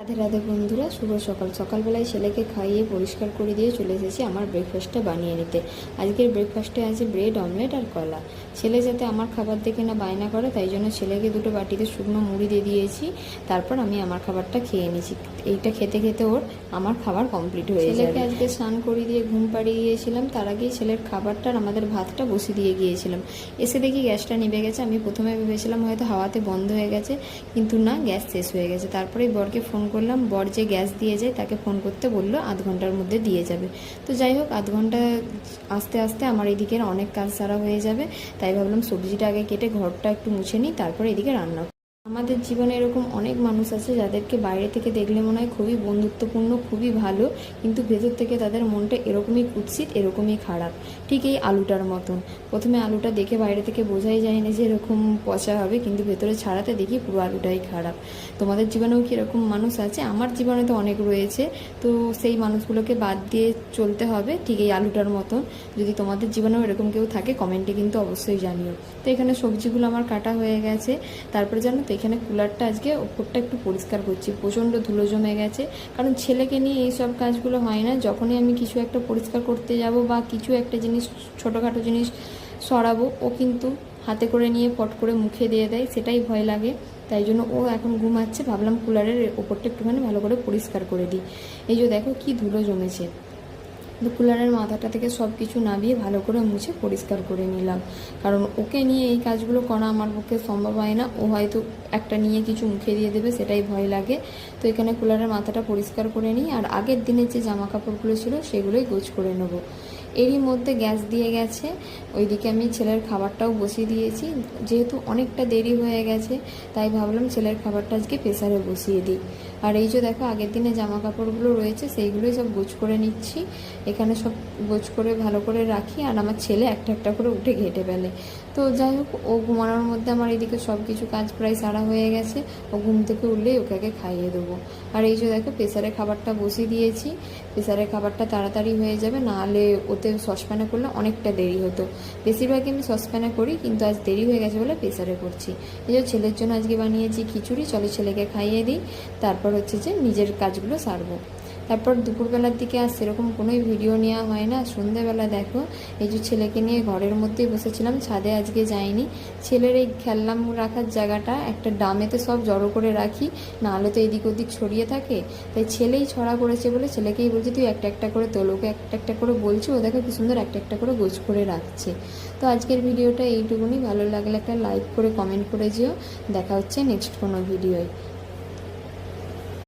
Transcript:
রাধে রাধে বন্ধুরা, শুভ সকাল। সকালবেলায় ছেলেকে খাইয়ে পরিষ্কার করে দিয়ে চলে এসেছি আমার ব্রেকফাস্টটা বানিয়ে নিতে। আজকের ব্রেকফাস্টে আছে ব্রেড, অমলেট আর কলা। ছেলে যাতে আমার খাবার দেখে না বায়না করে, তাই জন্য ছেলেকে দুটো বাটিতে শুকনো মুড়ি দিয়ে দিয়েছি। তারপর আমি আমার খাবারটা খেয়ে নিয়েছি। এইটা খেতে খেতে ওর আমার খাবার কমপ্লিট হয়ে যাবে। ছেলেকে আজকে স্নান করিয়ে দিয়ে ঘুম পাড়িয়ে দিয়েছিলাম। তার আগেই ছেলের খাবারটা আর আমাদের ভাতটা বসিয়ে দিয়ে গিয়েছিলাম। এসে দেখি গ্যাসটা নিভে গেছে। আমি প্রথমে ভেবেছিলাম হয়তো হাওয়াতে বন্ধ হয়ে গেছে, কিন্তু না, গ্যাস শেষ হয়ে গেছে। তারপরেই বরকে ফোন করলাম। বর যে গ্যাস দিয়ে যায় তাকে ফোন করতে বললো, আধ ঘন্টার মধ্যে দিয়ে যাবে। তো যাই হোক, আধ ঘন্টা আস্তে আস্তে আমার এদিকের অনেক কাজ সারা হয়ে যাবে। তাই ভাবলাম সবজিটা আগে কেটে ঘরটা একটু মুছে নিই, তারপরে এদিকে রান্না। আমাদের জীবনে এরকম অনেক মানুষ আছে যাদেরকে বাইরে থেকে দেখলে মনে হয় খুবই বন্ধুত্বপূর্ণ, খুবই ভালো, কিন্তু ভেতর থেকে তাদের মনটা এরকমই কুৎসিত, এরকমই খারাপ। ঠিক এই আলুটার মতন। প্রথমে আলুটা দেখে বাইরে থেকে বোঝাই যায় না যে এরকম পচা হবে, কিন্তু ভেতরে ছাড়াতে দেখি পুরো আলুটাই খারাপ। তোমাদের জীবনেও কি এরকম মানুষ আছে? আমার জীবনে তো অনেক রয়েছে। তো সেই মানুষগুলোকে বাদ দিয়ে চলতে হবে, ঠিক এই আলুটার মতন। যদি তোমাদের জীবনেও এরকম কেউ থাকে, কমেন্টে কিন্তু অবশ্যই জানিও। তো এখানে সবজিগুলো আমার কাটা হয়ে গেছে। তারপরে জানো তো, এখানে কুলারটা আজকে ওপরটা একটু পরিষ্কার করছি। প্রচণ্ড ধুলো জমে গেছে, কারণ ছেলেকে নিয়ে এইসব কাজগুলো হয় না। যখনই আমি কিছু একটা পরিষ্কার করতে যাব বা কিছু একটা জিনিস, ছোটোখাটো জিনিস সরাবো, ও কিন্তু হাতে করে নিয়ে ফট করে মুখে দিয়ে দেয়, সেটাই ভয় লাগে। তাই জন্য ও এখন ঘুমাচ্ছে, ভাবলাম কুলারের ওপরটা একটুখানি ভালো করে পরিষ্কার করে দিই। এই যে দেখো কি ধুলো জমেছে। তো কুলারের মাথাটা থেকে সব কিছু নামিয়ে ভালো করে মুছে পরিষ্কার করে নিলাম, কারণ ওকে নিয়ে এই কাজগুলো করা আমার পক্ষে সম্ভব হয় না। ও হয়তো একটা নিয়ে কিছু মুখে দিয়ে দেবে, সেটাই ভয় লাগে। তো এখানে কুলারের মাথাটা পরিষ্কার করে নিই, আর আগের দিনের যে জামা কাপড়গুলো ছিল সেগুলোই গোছ করে নেবো। এরই মধ্যে গ্যাস দিয়ে গেছে। ওইদিকে আমি ছেলের খাবারটাও বসিয়ে দিয়েছি। যেহেতু অনেকটা দেরি হয়ে গেছে, তাই ভাবলাম ছেলের খাবারটা আজকে প্রেসারে বসিয়ে দিই। আর এই যে দেখো, আগের দিনে জামা কাপড়গুলো রয়েছে, সেইগুলোই সব গোছ করে নিচ্ছি। এখানে সব গোছ করে ভালো করে রাখি, আর আমার ছেলে একটা একটা করে উঠে ঘেঁটে ফেলে। তো যাই হোক, ও ঘুমানোর মধ্যে আমার এদিকে সব কিছু কাজ প্রায় সারা হয়ে গেছে। ও ঘুম থেকে উঠলেই ওকে আগে খাইয়ে দেবো। আর এই যে দেখো, প্রেসারে খাবারটা বসিয়ে দিয়েছি। প্রেসারের খাবারটা তাড়াতাড়ি হয়ে যাবে, নাহলে ওতে সসপ্যানে করলে অনেকটা দেরি হতো। বেশিরভাগই আমি সসপ্যানে করি, কিন্তু আজ দেরি হয়ে গেছে বলে প্রেসারে করছি। এই যে ছেলের জন্য আজকে বানিয়েছি খিচুড়ি। চলো ছেলেকে খাইয়ে দিই, তারপর হচ্ছে যে নিজের কাজগুলো সারবো। তারপর দুপুরবেলার দিকে আর সেরকম কোনোই ভিডিও নেওয়া হয় না। সন্ধ্যেবেলা দেখো, এই যে ছেলেকে নিয়ে ঘরের মধ্যেই বসেছিলাম, ছাদে আজকে যাইনি। ছেলের এই খেলনা রাখার জায়গাটা একটা ডামেতে সব জড়ো করে রাখি, নাহলে তো এদিক ওদিক ছড়িয়ে থাকে। তাই ছেলেই ছড়া করেছে বলে ছেলেকেই বলছি, তুই একটা একটা করে তোল। ওকে একটা একটা করে বলছি, ও দেখো কি সুন্দর একটা একটা করে গোছ করে রাখছে। তো আজকের ভিডিওটা এইটুকুনি। ভালো লাগলে একটা লাইক করে কমেন্ট করে যেও। দেখা হচ্ছে নেক্সট কোনো ভিডিওয়।